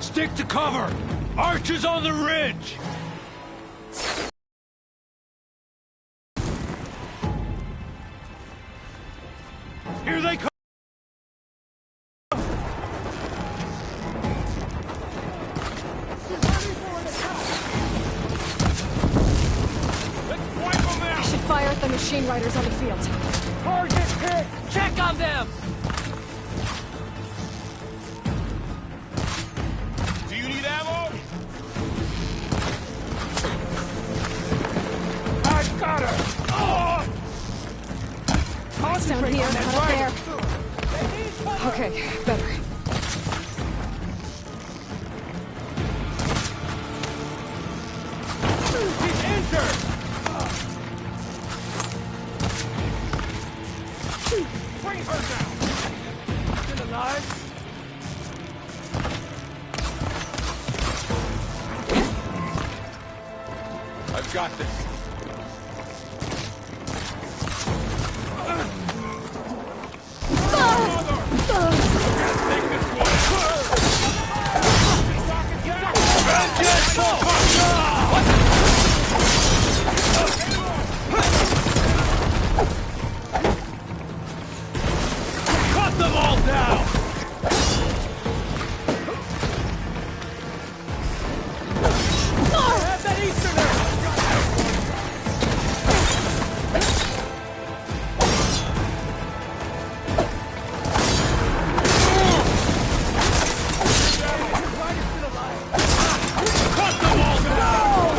Stick to cover! Archers on the ridge! Here they come! I should fire at the machine riders on the field. Target hit! Check on them! Do you need ammo? I got her! Oh! It's down here, not up there. Okay, better. He's injured! Bring her down! Still alive? I've got this. Take this one. Cut them all down! Have that Easterner! Cut them all down!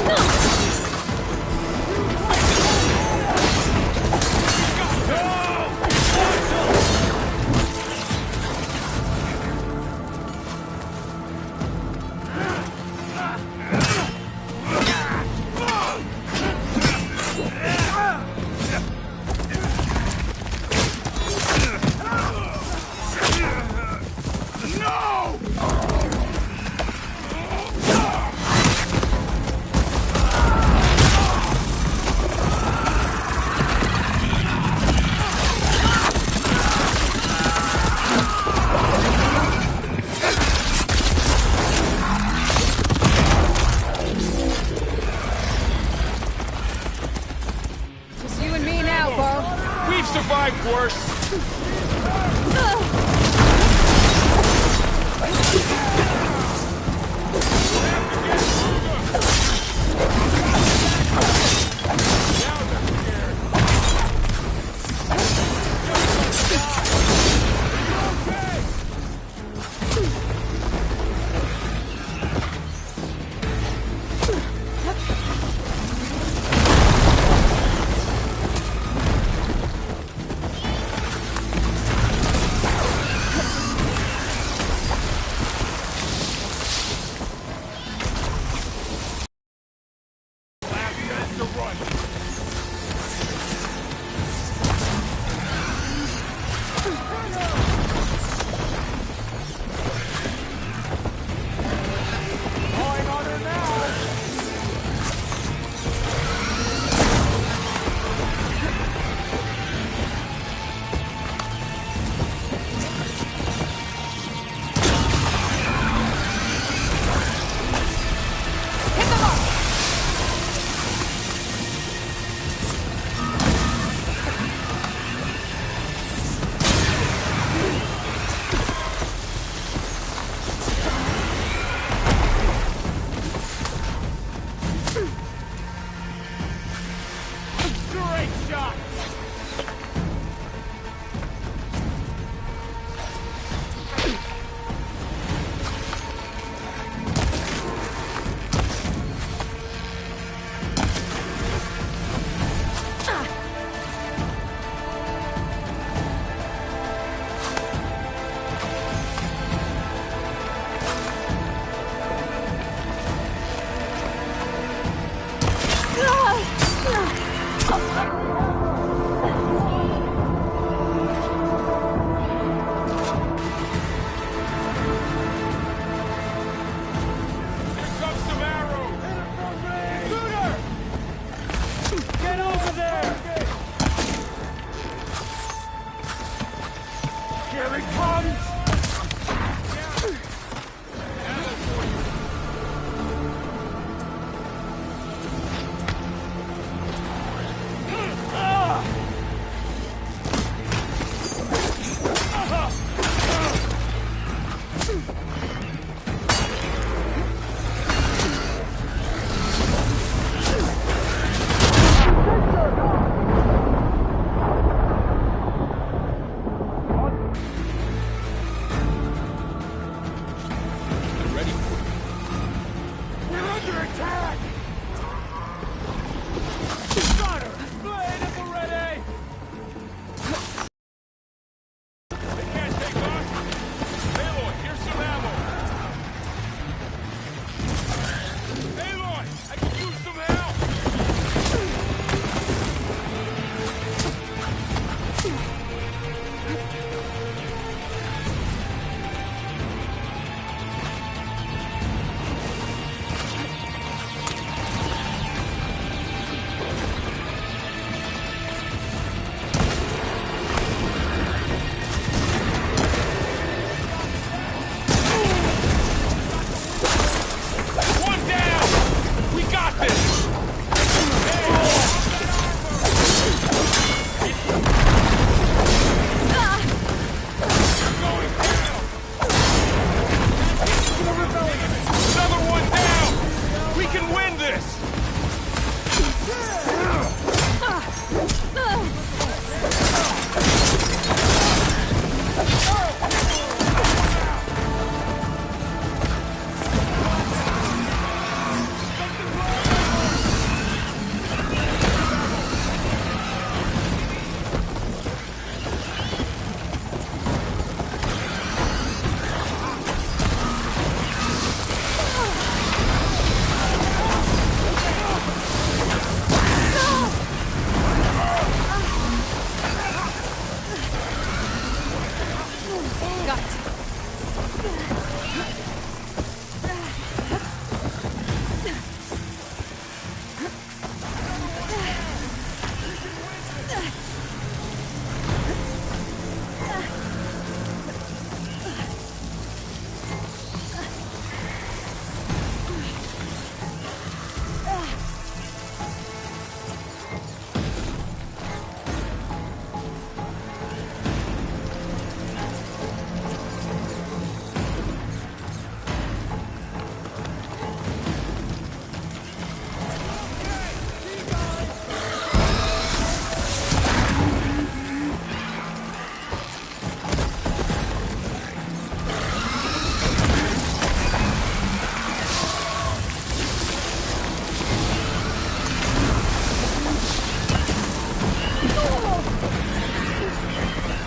Got it.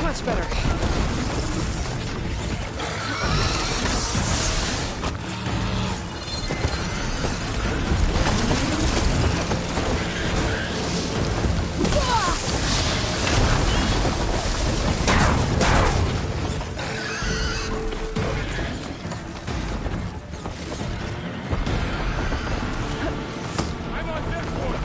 Much better. I'm on this one!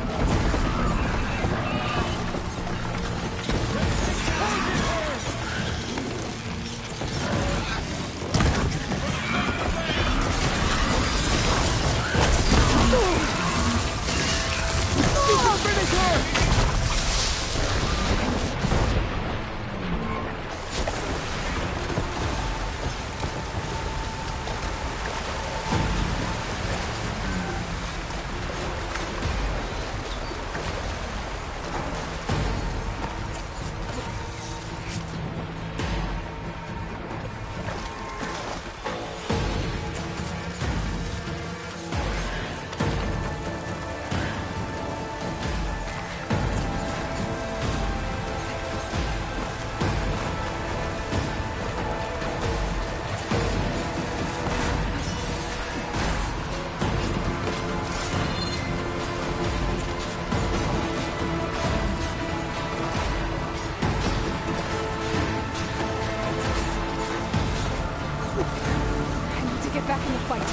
Get back in the fight.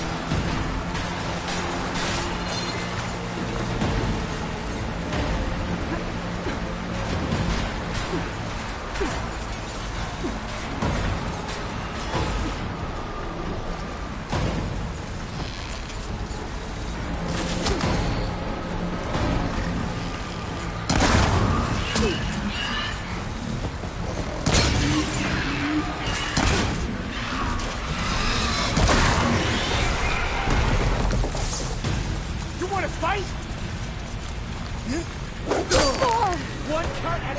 Fight? One cut at a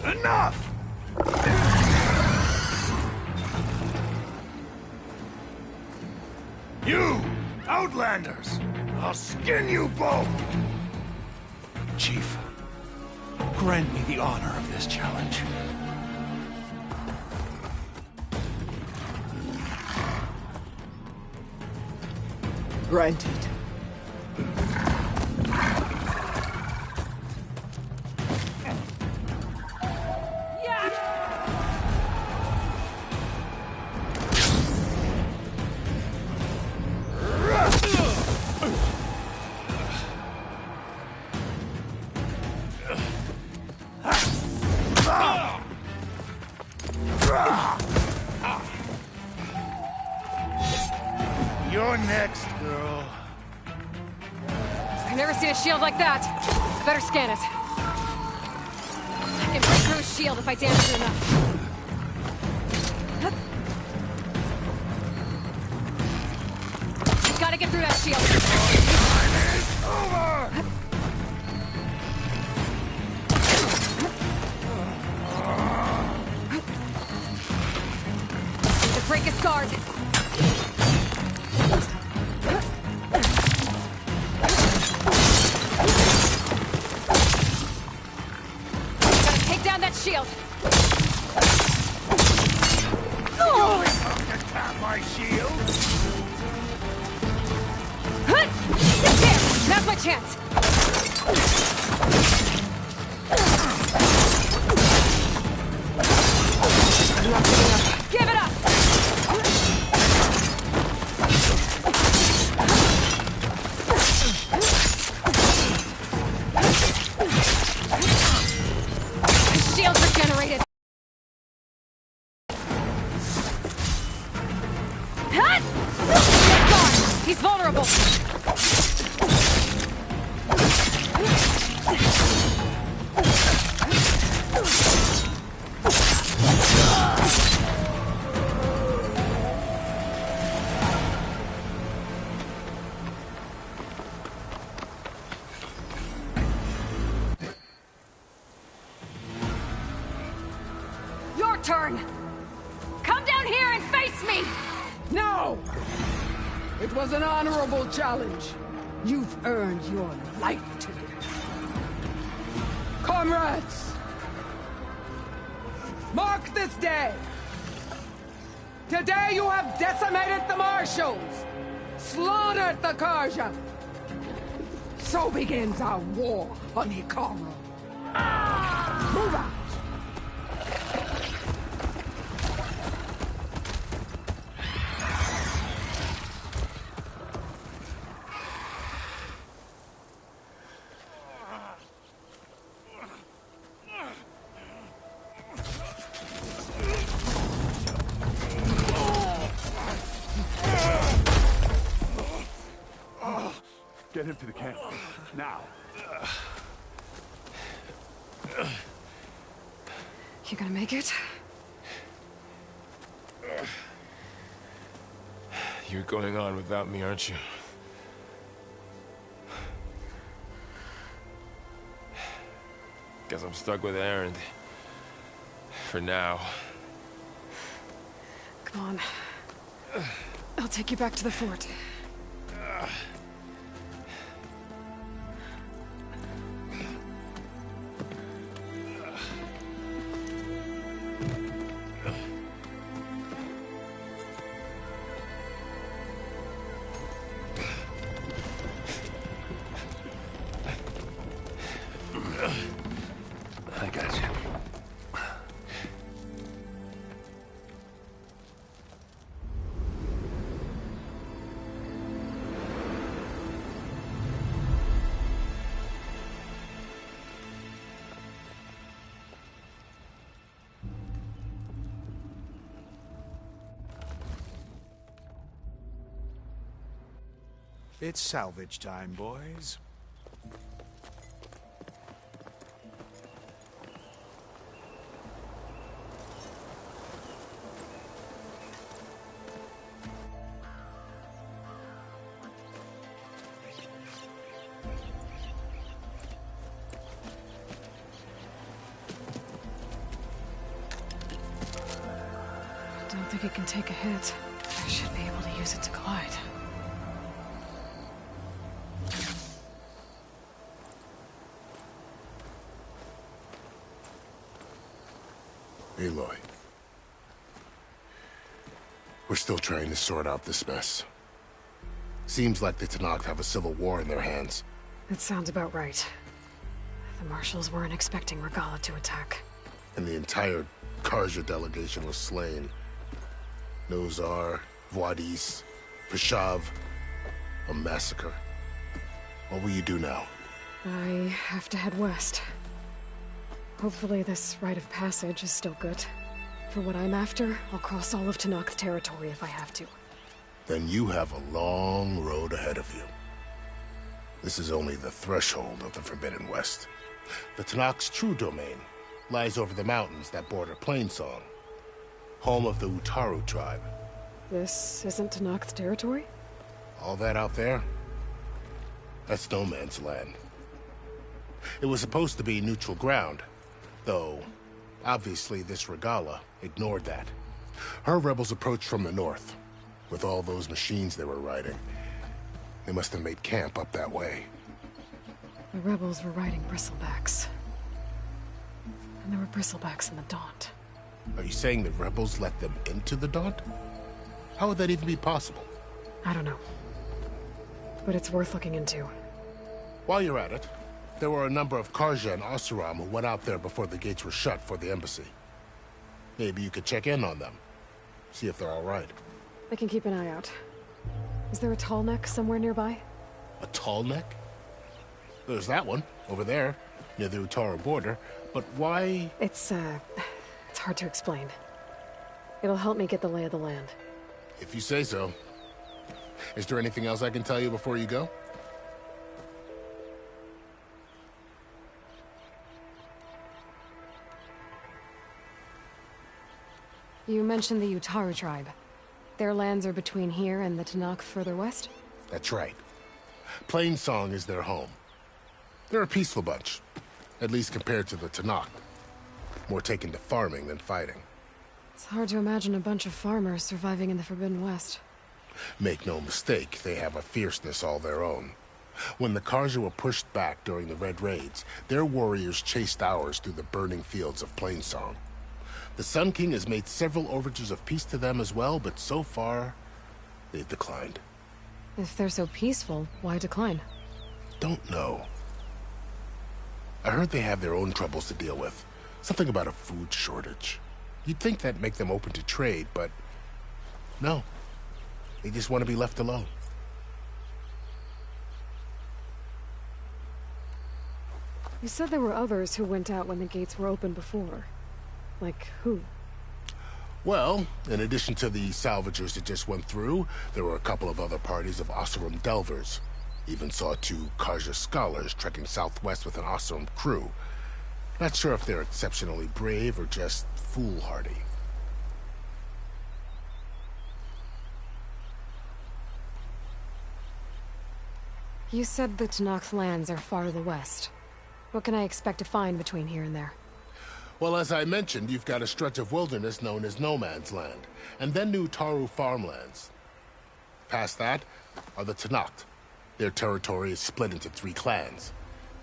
Enough! You, Outlanders! I'll skin you both! Chief, grant me the honor of this challenge. Granted. You're next, girl. I've never seen a shield like that. Better scan it. I can break through a shield if I damage it enough. through that shield. Time is over! To break his guard. Gotta take down that shield. Only come to tap my shield! There! Now's my chance. I'm not giving up. Give it up! Shields regenerated. Hut! Get guard! He's vulnerable. Your turn! Come down here and face me! No! It was an honorable challenge. You've earned your life today. Comrades! Mark this day! Today you have decimated the Marshals! Slaughtered the Karja! So begins our war on Hikaru. Move out! Get him to the camp. Now. You gonna make it? You're going on without me, aren't you? Guess I'm stuck with Aaron. For now. Come on. I'll take you back to the fort. I got you. It's salvage time, boys. Don't think it can take a hit. I should be able to use it to glide. Aloy. We're still trying to sort out this mess. Seems like the Tenakh have a civil war in their hands. That sounds about right. The Marshals weren't expecting Regala to attack. And the entire Karja delegation was slain. Nozar, Vuadis, Vishav. A massacre. What will you do now? I have to head west. Hopefully this rite of passage is still good. For what I'm after, I'll cross all of Tenakh territory if I have to. Then you have a long road ahead of you. This is only the threshold of the Forbidden West. The Tenakh's true domain lies over the mountains that border Plainsong, home of the Utaru tribe. This isn't Tenakh territory? All that out there? That's no man's land. It was supposed to be neutral ground, though obviously this Regala ignored that. Her rebels approached from the north, with all those machines they were riding. They must have made camp up that way. The rebels were riding bristlebacks. And there were bristlebacks in the Daunt. Are you saying the rebels let them into the Daunt? How would that even be possible? I don't know. But it's worth looking into. While you're at it, there were a number of Karja and Oseram who went out there before the gates were shut for the embassy. Maybe you could check in on them. See if they're all right. I can keep an eye out. Is there a tall neck somewhere nearby? A tall neck? There's that one, over there, near the Utaru border. But why? It's hard to explain. It'll help me get the lay of the land. If you say so. Is there anything else I can tell you before you go? You mentioned the Utaru tribe. Their lands are between here and the Tenakh further west? That's right. Plainsong is their home. They're a peaceful bunch, at least compared to the Tenakh. More taken to farming than fighting. It's hard to imagine a bunch of farmers surviving in the Forbidden West. Make no mistake, they have a fierceness all their own. When the Karja were pushed back during the Red Raids, their warriors chased ours through the burning fields of Plainsong. The Sun King has made several overtures of peace to them as well, but so far, they've declined. If they're so peaceful, why decline? Don't know. I heard they have their own troubles to deal with. Something about a food shortage. You'd think that'd make them open to trade, but no. They just want to be left alone. You said there were others who went out when the gates were open before. Like who? Well, in addition to the salvagers that just went through, there were a couple of other parties of Oseram delvers. Even saw 2 Karja scholars trekking southwest with an Oseram crew. Not sure if they're exceptionally brave or just foolhardy. You said the Tenakh lands are far to the west. What can I expect to find between here and there? Well, as I mentioned, you've got a stretch of wilderness known as No Man's Land, and then New Taru farmlands. Past that are the Tenakh. Their territory is split into 3 clans: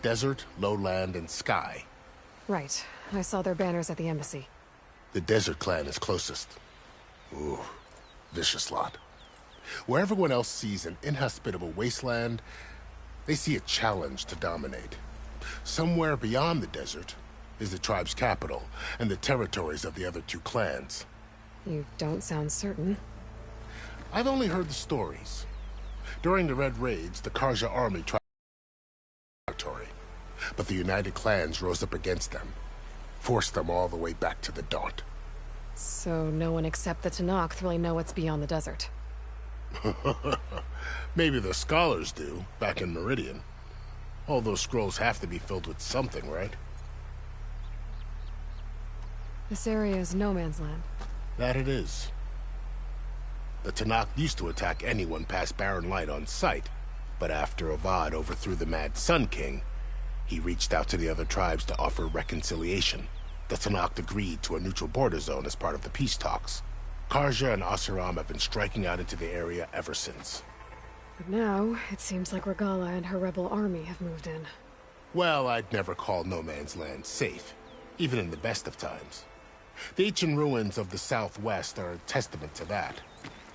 Desert, Lowland, and Sky. Right. I saw their banners at the embassy. The Desert clan is closest. Ooh, vicious lot. Where everyone else sees an inhospitable wasteland, they see a challenge to dominate. Somewhere beyond the desert is the tribe's capital and the territories of the other 2 clans. You don't sound certain. I've only heard the stories. During the Red Raids, the Karja army tried territory, but the united clans rose up against them, forced them all the way back to the Daunt. So no one except the Tenakh really know what's beyond the desert. Maybe the scholars do, back in Meridian. All those scrolls have to be filled with something, right? This area is no man's land. That it is. The Tenakh used to attack anyone past Barren Light on sight, but after Avad overthrew the Mad Sun King, he reached out to the other tribes to offer reconciliation. The Tenakh agreed to a neutral border zone as part of the peace talks. Karja and Oseram have been striking out into the area ever since. But now, it seems like Regala and her rebel army have moved in. Well, I'd never call No Man's Land safe, even in the best of times. The ancient ruins of the Southwest are a testament to that.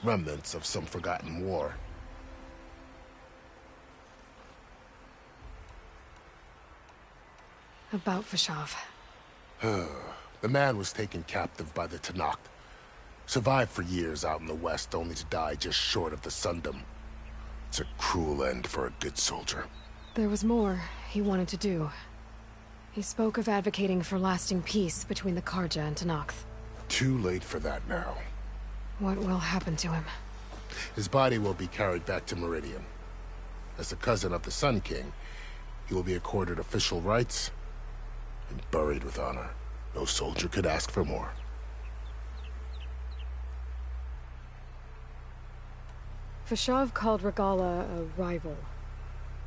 Remnants of some forgotten war. About Vashav. The man was taken captive by the Tenakh. Survived for years out in the west, only to die just short of the Sundom. It's a cruel end for a good soldier. There was more he wanted to do. He spoke of advocating for lasting peace between the Karja and Tenakh. Too late for that now. What will happen to him? His body will be carried back to Meridian. As a cousin of the Sun King, he will be accorded official rights and buried with honor. No soldier could ask for more. Fashav called Regala a rival.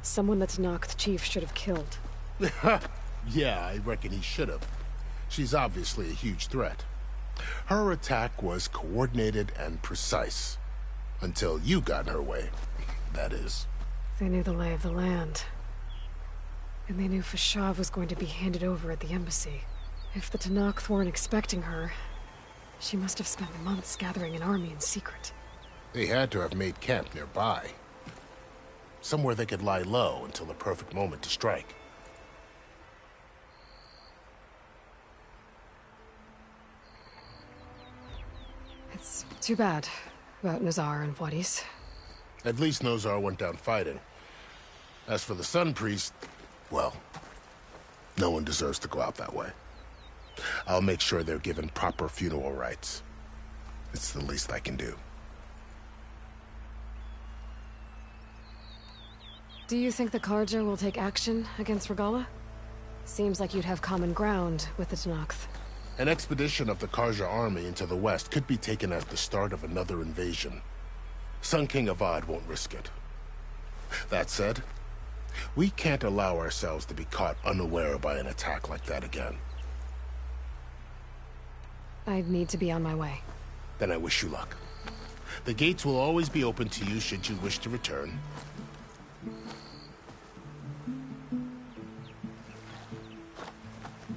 Someone that Tenakh chief should have killed. Yeah, I reckon he should have. She's obviously a huge threat. Her attack was coordinated and precise. Until you got in her way, that is. They knew the lay of the land. And they knew Fashav was going to be handed over at the embassy. If the Tenakh weren't expecting her, she must have spent months gathering an army in secret. They had to have made camp nearby. Somewhere they could lie low until the perfect moment to strike. It's too bad about Nazar and Wadis. At least Nozar went down fighting. As for the Sun Priest, well, no one deserves to go out that way. I'll make sure they're given proper funeral rites. It's the least I can do. Do you think the Karja will take action against Regala? Seems like you'd have common ground with the Tenakh. An expedition of the Karja army into the west could be taken as the start of another invasion. Sun King Avad won't risk it. That said, we can't allow ourselves to be caught unaware by an attack like that again. I'd need to be on my way. Then I wish you luck. The gates will always be open to you should you wish to return.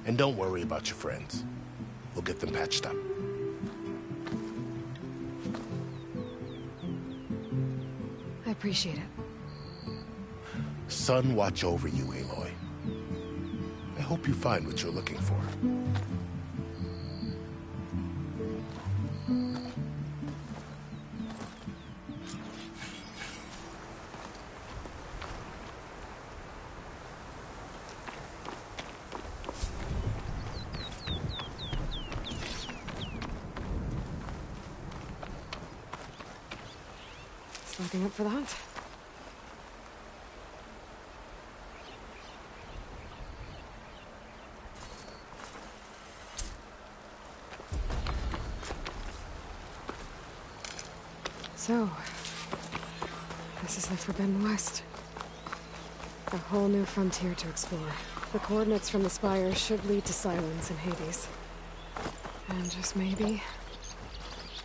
And don't worry about your friends. We'll get them patched up. I appreciate it. Sun watch over you, Aloy. I hope you find what you're looking for. Nothing up for the hunt. So, this is the Forbidden West. A whole new frontier to explore. The coordinates from the spire should lead to Silence and Hades. And just maybe,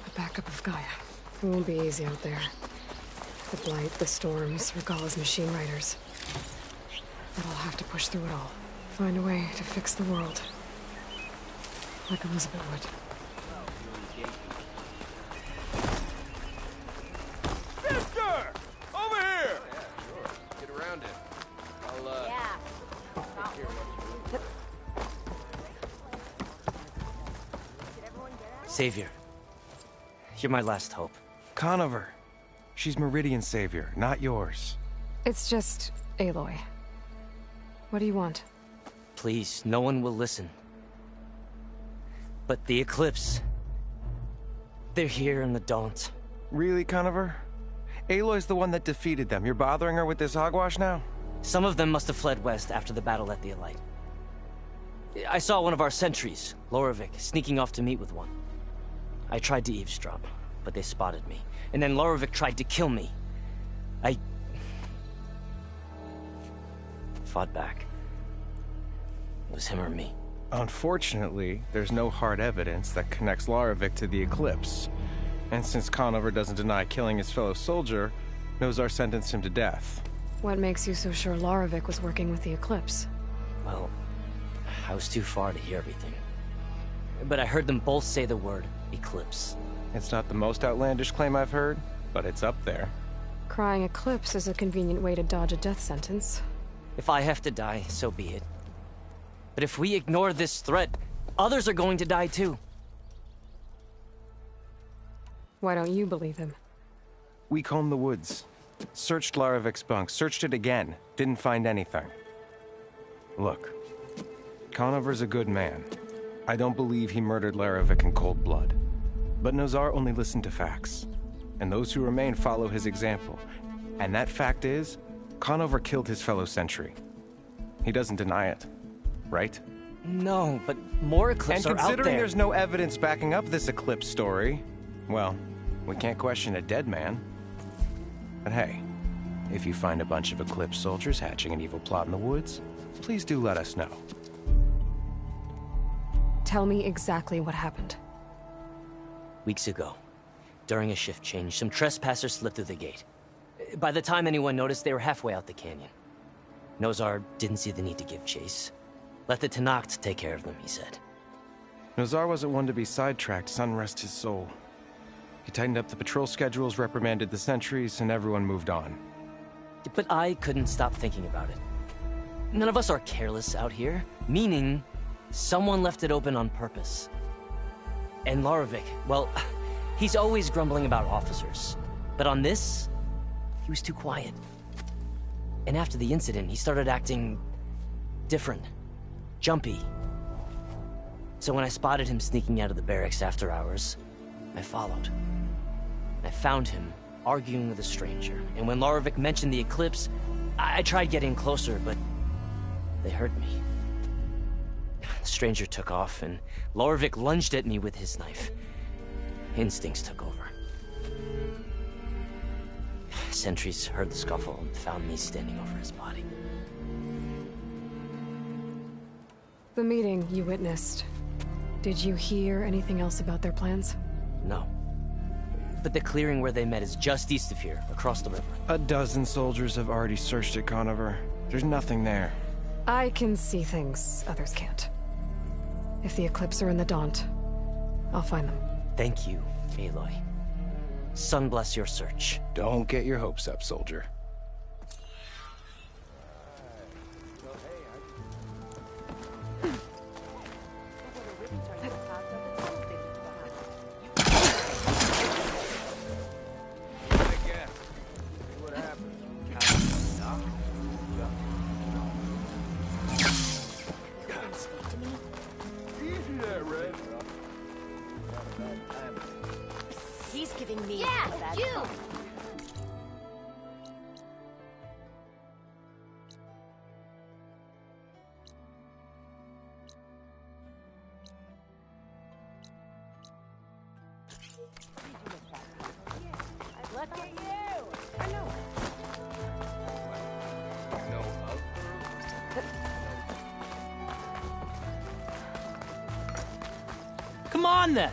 a backup of Gaia. It won't be easy out there. The Blight, the Storms, Regala's machine riders. But I'll have to push through it all. Find a way to fix the world. Like Elizabeth would. Sister! Over here! Get around it. I'll, Savior, you're my last hope. Conover. She's Meridian's savior, not yours. It's just Aloy. What do you want? Please, no one will listen. But the Eclipse... they're here in the Daunt. Really, Conover? Aloy's the one that defeated them. You're bothering her with this hogwash now? Some of them must have fled west after the battle at the Elite. I saw one of our sentries, Loravik, sneaking off to meet with one. I tried to eavesdrop, but they spotted me. And then Loravik tried to kill me. I... fought back. It was him or me. Unfortunately, there's no hard evidence that connects Loravik to the Eclipse. And since Conover doesn't deny killing his fellow soldier, Nozar sentenced him to death. What makes you so sure Loravik was working with the Eclipse? Well, I was too far to hear everything. But I heard them both say the word Eclipse. It's not the most outlandish claim I've heard, but it's up there. Crying Eclipse is a convenient way to dodge a death sentence. If I have to die, so be it. But if we ignore this threat, others are going to die too. Why don't you believe him? We combed the woods. Searched Laravik's bunk, searched it again. Didn't find anything. Look, Conover's a good man. I don't believe he murdered Laravik in cold blood. But Nozar only listened to facts. And those who remain follow his example. And that fact is, Conover killed his fellow sentry. He doesn't deny it, right? No, but more Eclipse are out there. And considering there's no evidence backing up this Eclipse story, well, we can't question a dead man. But hey, if you find a bunch of Eclipse soldiers hatching an evil plot in the woods, please do let us know. Tell me exactly what happened. Weeks ago, during a shift change, some trespassers slipped through the gate. By the time anyone noticed, they were halfway out the canyon. Nozar didn't see the need to give chase. Let the Tenakh take care of them, he said. Nozar wasn't one to be sidetracked, sun rest his soul. He tightened up the patrol schedules, reprimanded the sentries, and everyone moved on. But I couldn't stop thinking about it. None of us are careless out here, meaning someone left it open on purpose. And Larovic, well, he's always grumbling about officers. But on this, he was too quiet. And after the incident, he started acting different, jumpy. So when I spotted him sneaking out of the barracks after hours, I followed. I found him arguing with a stranger, and when Larovic mentioned the Eclipse, I tried getting closer, but they heard me. The stranger took off, and Larovic lunged at me with his knife. Instincts took over. Sentries heard the scuffle and found me standing over his body. The meeting you witnessed. Did you hear anything else about their plans? No. But the clearing where they met is just east of here, across the river. A dozen soldiers have already searched it, Conover. There's nothing there. I can see things others can't. If the Eclipse are in the Daunt, I'll find them. Thank you, Aloy. Sun bless your search. Don't get your hopes up, soldier. He's giving me Yeah, a bad you! call. Look at you! I know. Come on, then!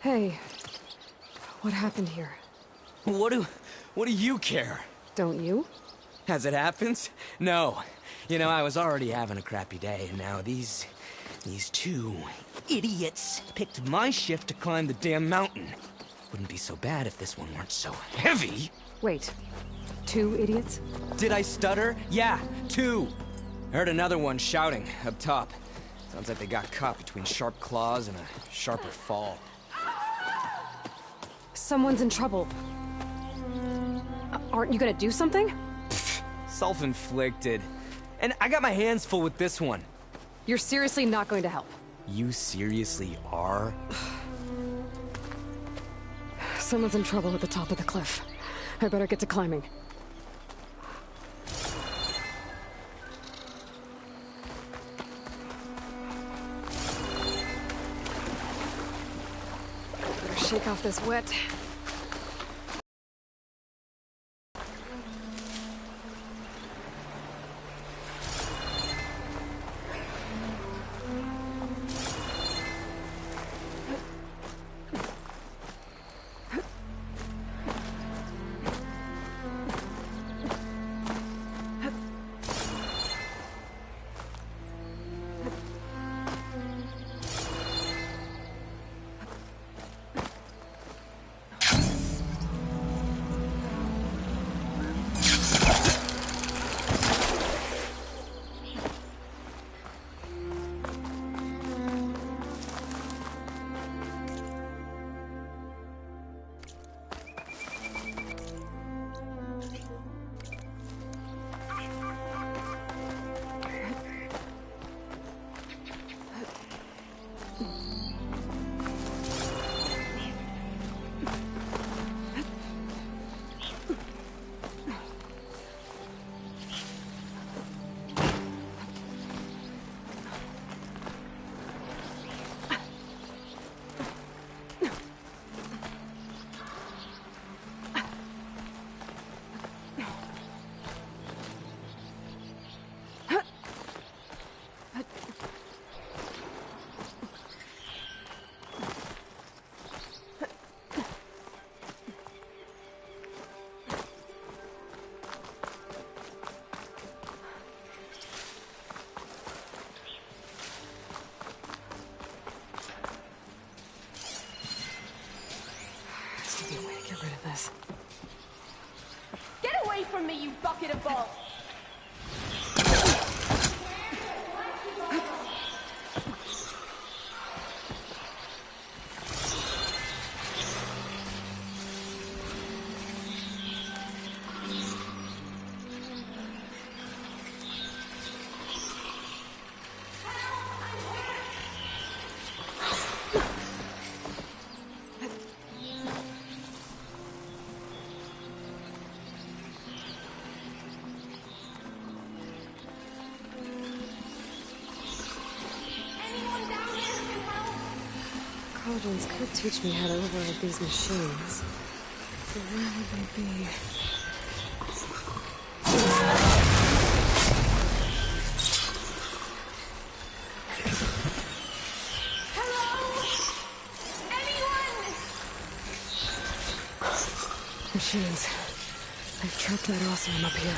Hey, what happened here? What do you care? Don't you? As it happens? No. You know, I was already having a crappy day, and now these two idiots picked my shift to climb the damn mountain. Wouldn't be so bad if this one weren't so heavy. Wait, 2 idiots? Did I stutter? Yeah, 2. Heard another one shouting up top. Sounds like they got caught between sharp claws and a sharper fall. Someone's in trouble. Aren't you gonna do something? Self-inflicted. And I got my hands full with this one. You're seriously not going to help. You seriously are? Someone's in trouble at the top of the cliff. I better get to climbing. Better shake off this wet. this. Get away from me, you bucket of balls! Cauldrons could teach me how to override these machines. But where would they be? Machines. I've trapped that awesome up here.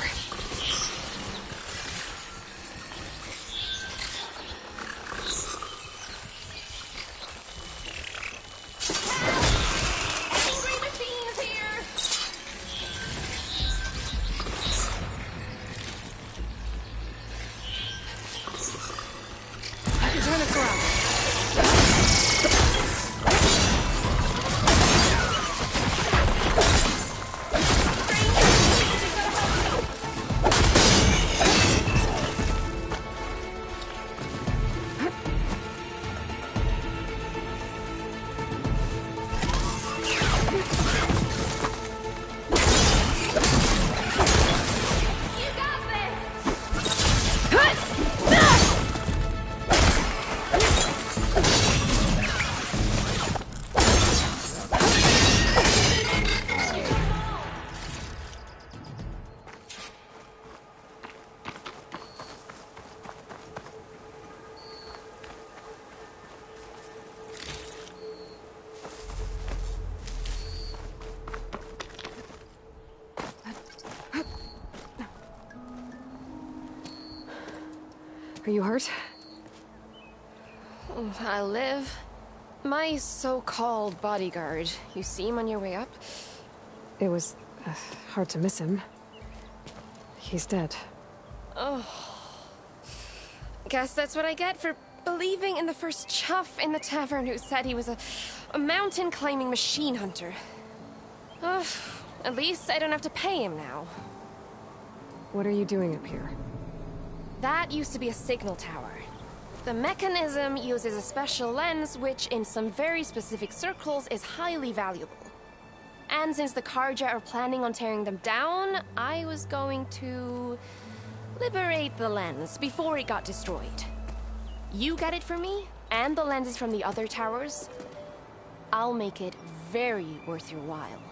Are you hurt? I live. My so-called bodyguard. You see him on your way up? It was hard to miss him. He's dead. Oh. Guess that's what I get for believing in the first chuff in the tavern who said he was a mountain-climbing machine hunter. At least I don't have to pay him now. What are you doing up here? That used to be a signal tower. The mechanism uses a special lens which, in some very specific circles, is highly valuable. And since the Karja are planning on tearing them down, I was going to liberate the lens before it got destroyed. You get it for me, and the lenses from the other towers. I'll make it very worth your while.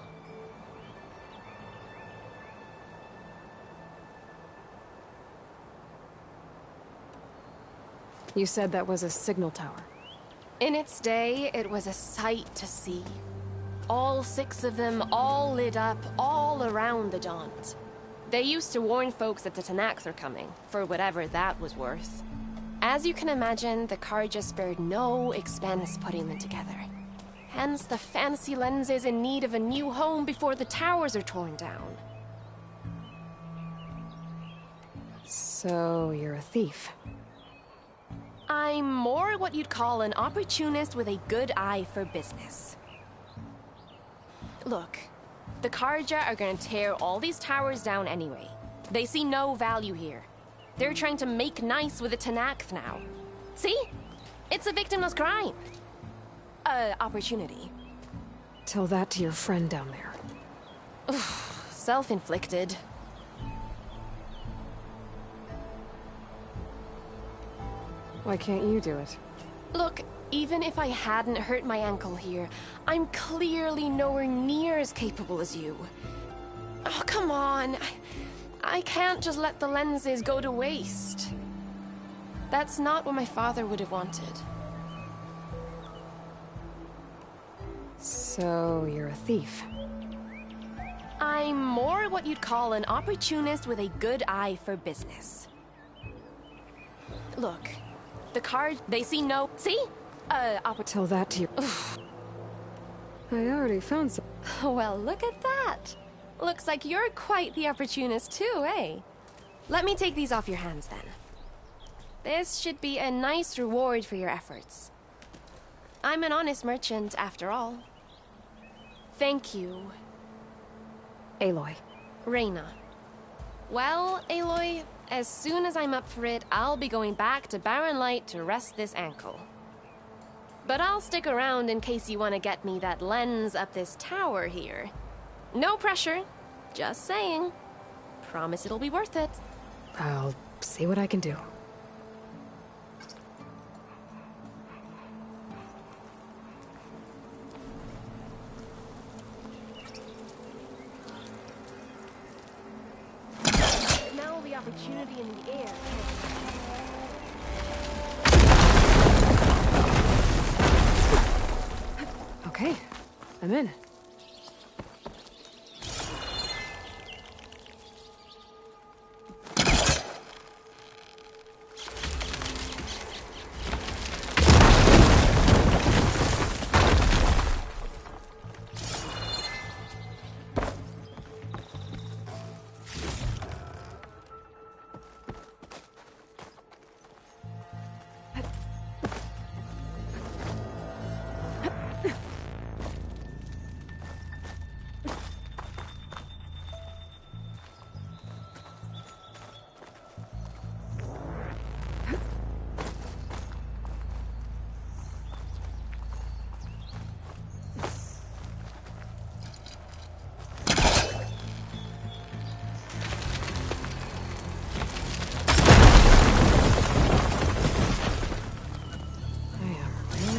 You said that was a signal tower. In its day, it was a sight to see. All 6 of them, all lit up, all around the Daunt. They used to warn folks that the Tenakh are coming, for whatever that was worth. As you can imagine, the Karja spared no expense putting them together. Hence the fancy lenses in need of a new home before the towers are torn down. So, you're a thief. I'm more what you'd call an opportunist with a good eye for business. Look, the Karja are gonna tear all these towers down anyway. They see no value here. They're trying to make nice with the Tenakh now. See? It's a victimless crime. Opportunity. Tell that to your friend down there. Self-inflicted. Why can't you do it? Look, even if I hadn't hurt my ankle here, I'm clearly nowhere near as capable as you. Oh, come on. I can't just let the lenses go to waste. That's not what my father would have wanted. So, you're a thief. I'm more what you'd call an opportunist with a good eye for business. Look, the card, they see no... See? Tell that to your... I already found some. Well, look at that. Looks like you're quite the opportunist too, eh? Let me take these off your hands then. This should be a nice reward for your efforts. I'm an honest merchant, after all. Thank you. Aloy. Reyna. Well, Aloy, as soon as I'm up for it, I'll be going back to Barren Light to rest this ankle. But I'll stick around in case you want to get me that lens up this tower here. No pressure, just saying. Promise it'll be worth it. I'll see what I can do. Now the opportunity in the air. Okay, I'm in.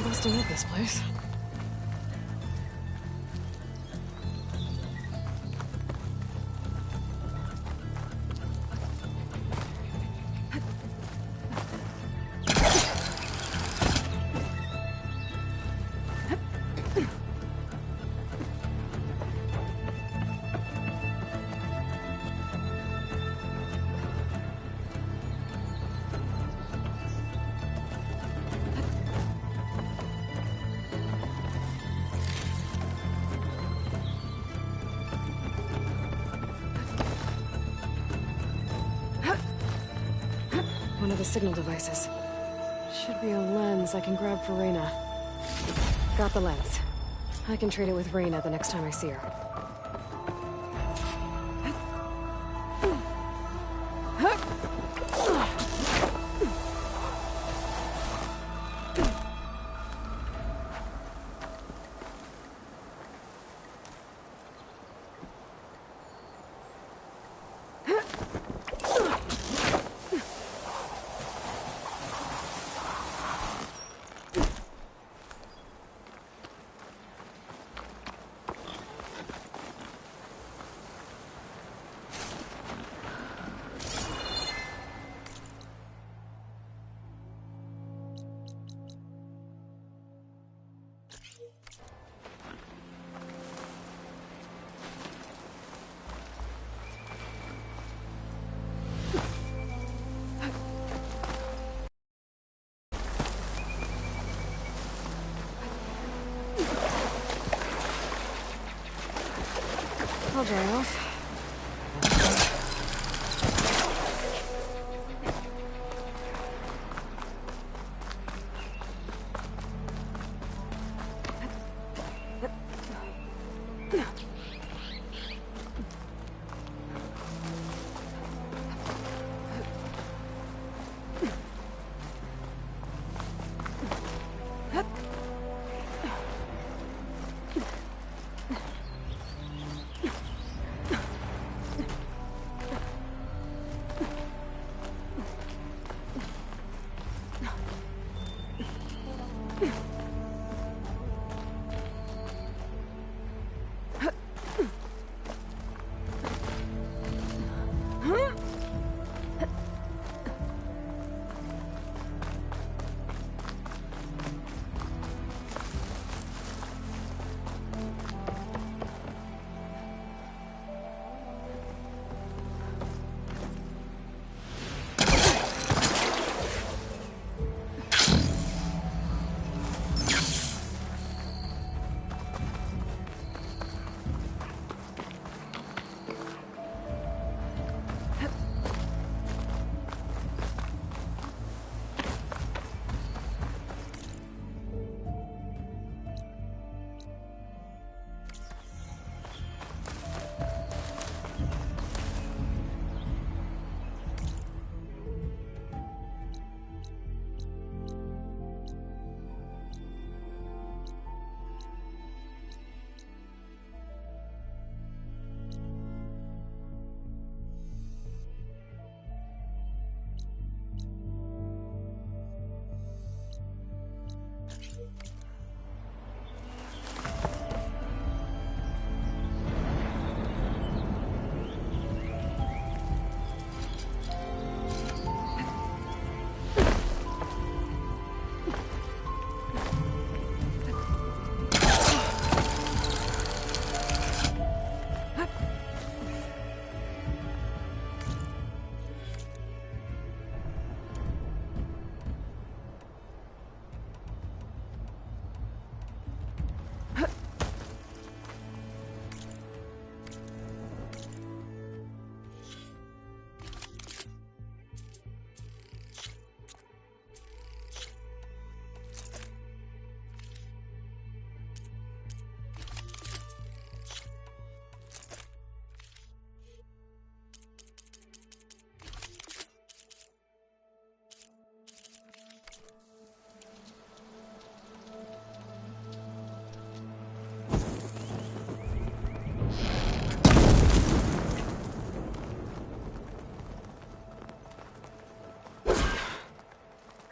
Busting up this place. One of the signal devices. Should be a lens I can grab for Reyna. Got the lens. I can trade it with Reyna the next time I see her. I'll dry off.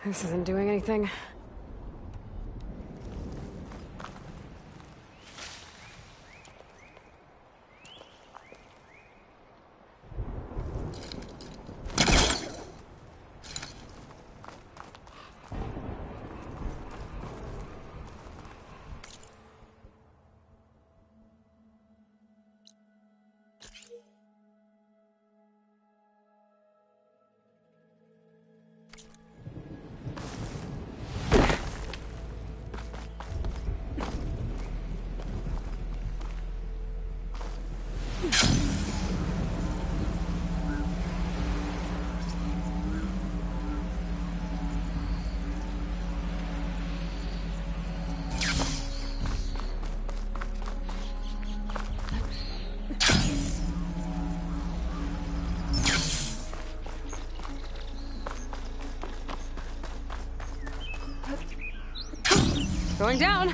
This isn't doing anything. Going down!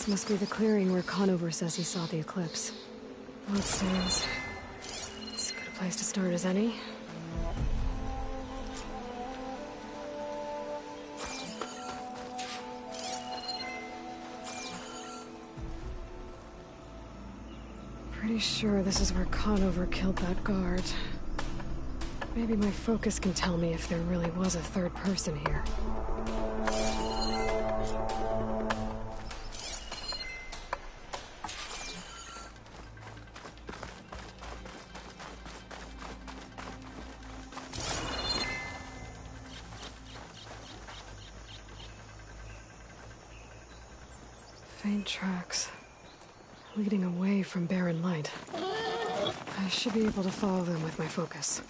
This must be the clearing where Conover says he saw the eclipse. Bloodstains. It's as good a place to start as any. Pretty sure this is where Conover killed that guard. Maybe my focus can tell me if there really was a third person here. Faint tracks, leading away from barren light. I should be able to follow them with my focus.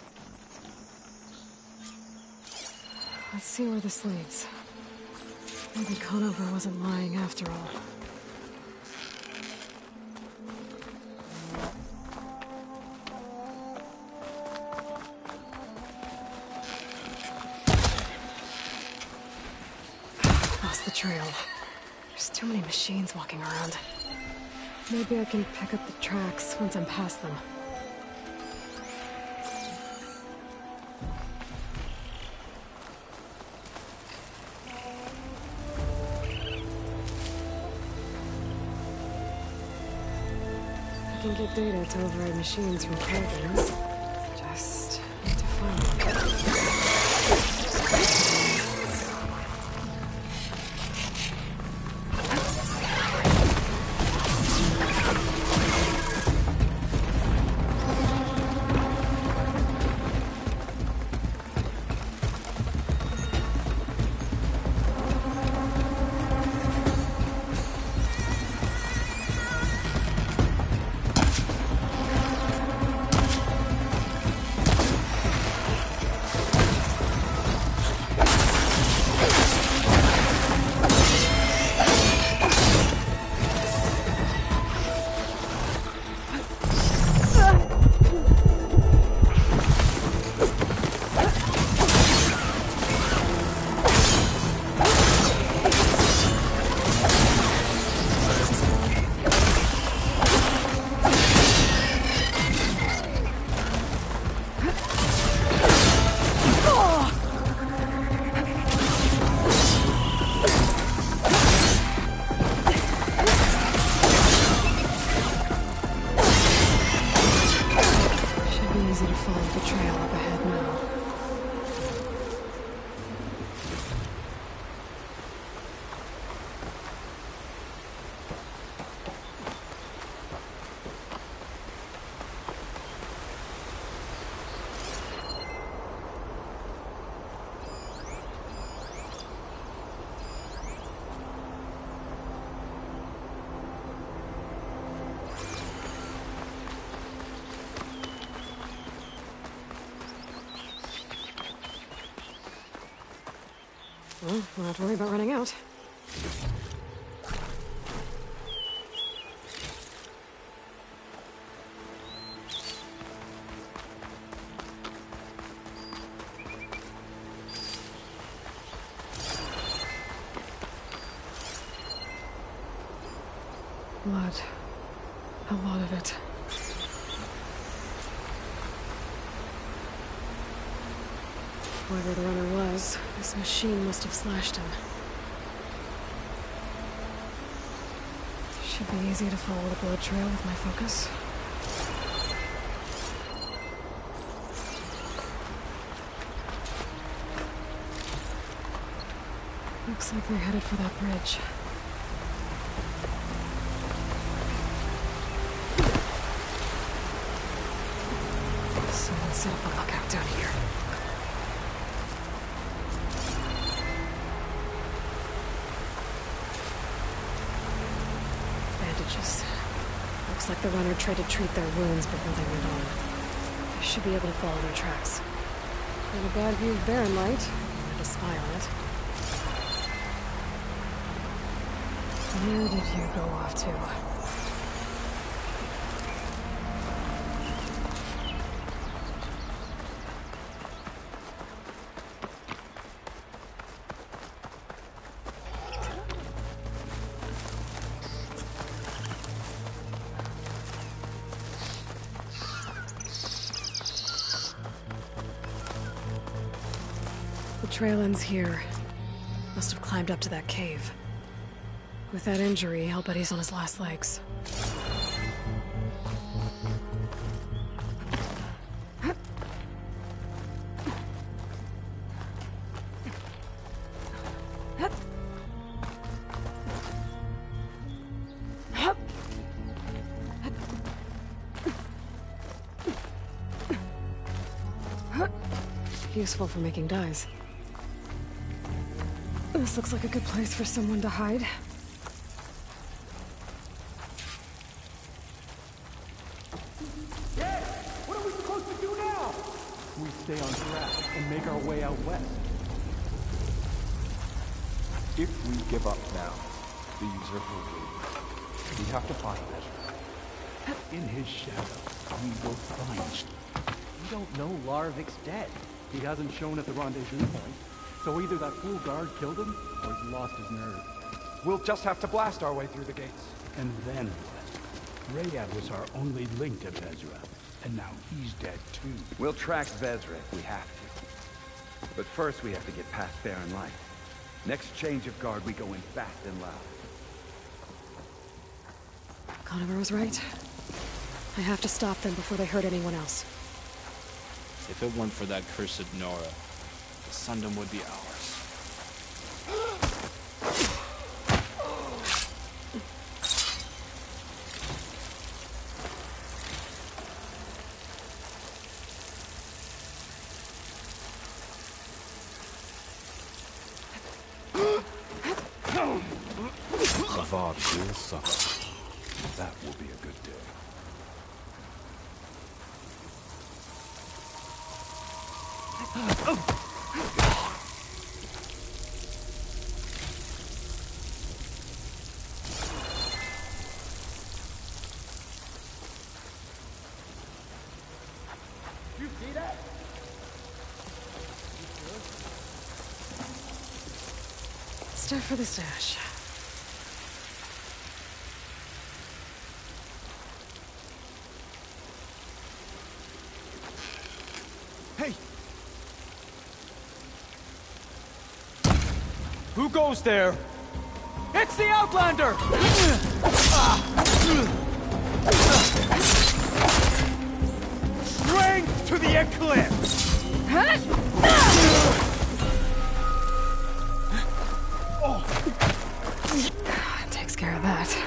Let's see where this leads. Maybe Conover wasn't lying after all. Lost the trail. There's too many machines walking around. Maybe I can pick up the tracks once I'm past them. I can get data to override machines from programs. Just need to find them. Well, we'll have to worry about running out. Blood. A lot of it. Whoever the runner was, this machine must have slashed him. Should be easy to follow the blood trail with my focus. Looks like they're headed for that bridge. Someone set up a lookout down here. Bandages. Looks like the runner tried to treat their wounds before they went on. I should be able to follow their tracks. Got a bad view of Barren Light. I had to spy on it. Where did you go off to? The trail ends here. Must have climbed up to that cave. With that injury, I'll bet he's on his last legs. Useful for making dyes. This looks like a good place for someone to hide. Yeah! What are we supposed to do now? We stay on track and make our way out west. If we give up now, the usurper will. We have to find Ezra. In his shadow, we will find. We don't know Laravic's dead. He hasn't shown at the rendezvous point, so either that fool guard killed him, or he's lost his nerve. We'll just have to blast our way through the gates. And then what? Rayad was our only link to Vezra, and now he's dead too. We'll track Vezra if we have to. But first we have to get past Barren Light. Next change of guard, we go in fast and loud. Conover was right. I have to stop them before they hurt anyone else. If it weren't for that cursed Nora, the Sundom would be ours. Avad will suffer. That will be a good day. You see that? Stuff for the stash. Hey! Who goes there? It's the Outlander! Strength to the eclipse! Takes care of that.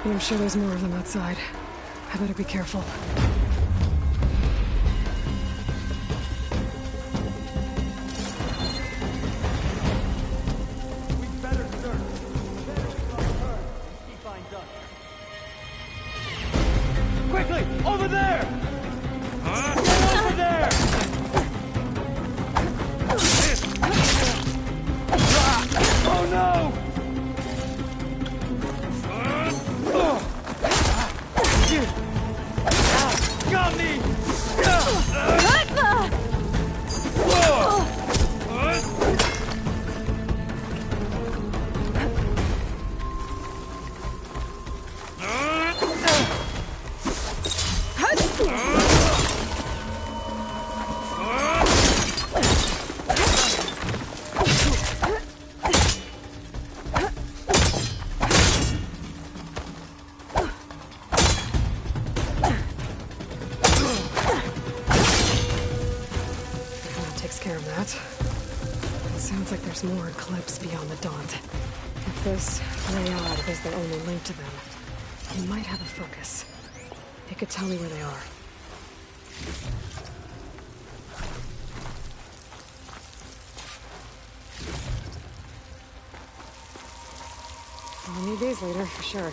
I'm sure there's more of them outside. I better be careful. Quickly! Over there! Over there! Got me! Sounds like there's more eclipse beyond the Daunt. If this Rayad is their only link to them, he might have a focus. He could tell me where they are. I'll need these later, for sure.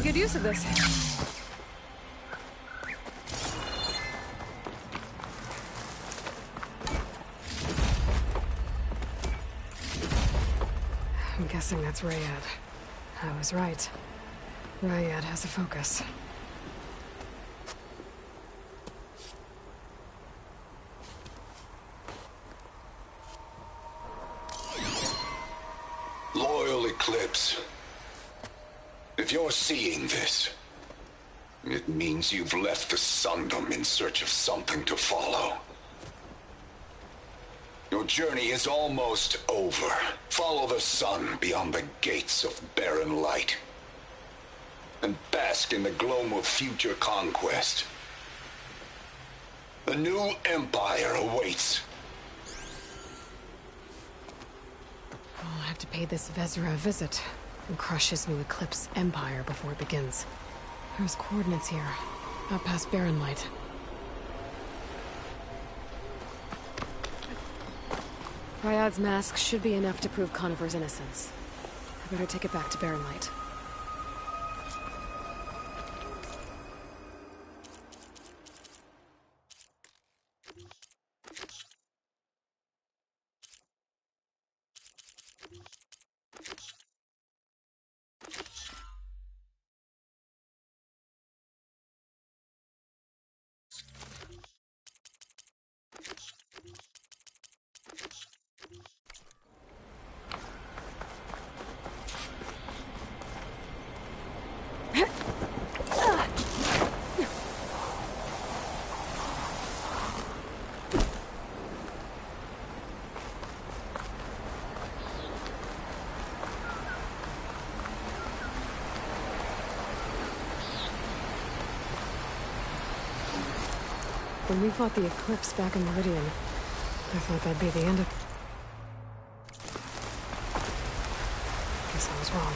Good use of this. I'm guessing that's Rayad. I was right. Rayad has a focus. Loyal Eclipse. If you're seeing this, it means you've left the Sundom in search of something to follow. Your journey is almost over. Follow the sun beyond the gates of barren light, and bask in the gloam of future conquest. A new empire awaits. I'll have to pay this Vezra a visit and crush his new Eclipse empire before it begins. There's coordinates here, out past Barren Light. Ryad's mask should be enough to prove Conover's innocence. I better take it back to Barren Light. When we fought the Eclipse back in Meridian, I thought that'd be the end of... Guess I was wrong.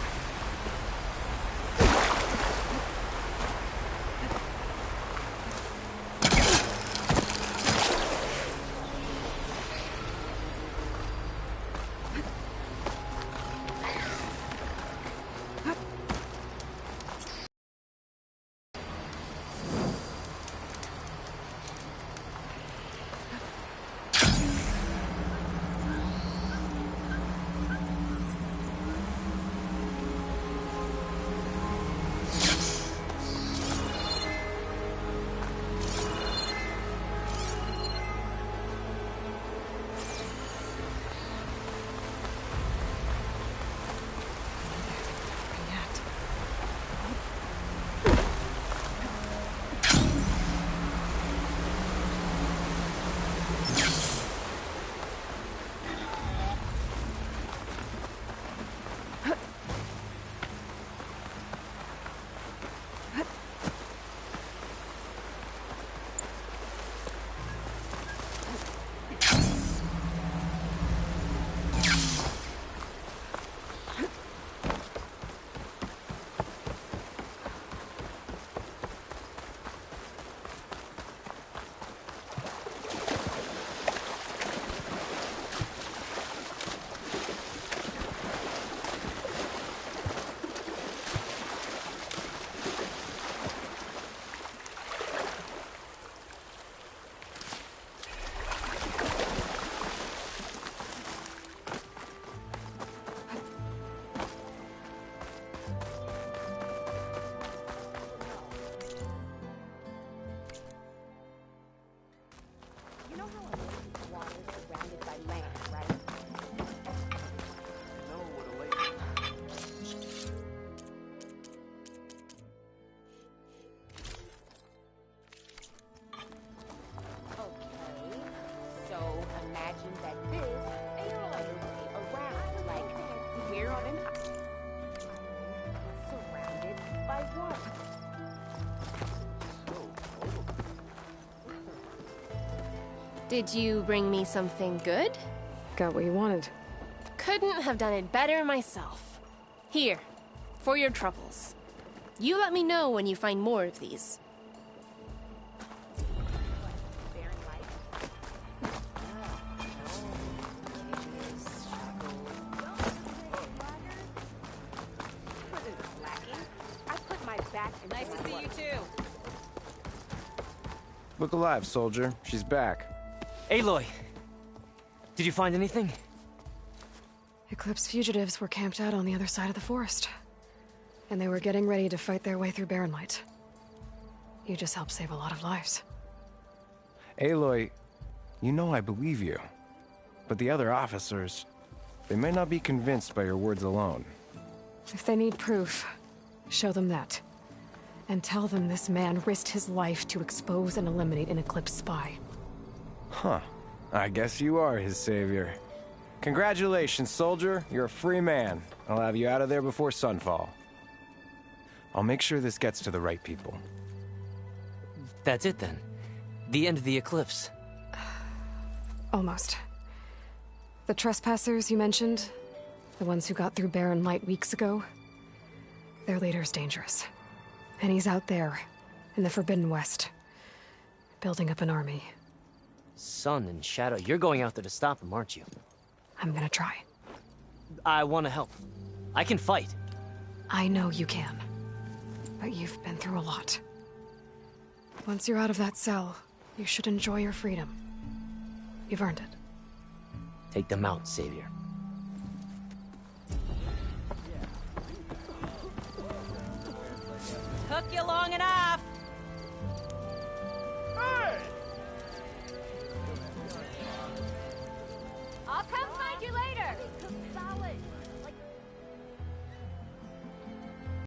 Water surrounded by land, right? Okay, so imagine that this Aloy will be around, like we're on an island, surrounded by water. Did you bring me something good? Got what you wanted. Couldn't have done it better myself. Here, for your troubles. You let me know when you find more of these. Nice to see you too. Look alive, soldier. She's back. Aloy! Did you find anything? Eclipse fugitives were camped out on the other side of the forest. And they were getting ready to fight their way through Barren Light. You just helped save a lot of lives. Aloy, you know I believe you. But the other officers, they may not be convinced by your words alone. If they need proof, show them that. And tell them this man risked his life to expose and eliminate an Eclipse spy. Huh. I guess you are his savior. Congratulations, soldier. You're a free man. I'll have you out of there before sunfall. I'll make sure this gets to the right people. That's it then. The end of the Eclipse. Almost. The trespassers you mentioned, the ones who got through Barren Light weeks ago, their leader's dangerous. And he's out there, in the Forbidden West, building up an army. Sun and Shadow, you're going out there to stop him, aren't you? I'm gonna try. I want to help. I can fight. I know you can. But you've been through a lot. Once you're out of that cell, you should enjoy your freedom. You've earned it. Take them out, Savior. Took you long enough. I'll come find you later.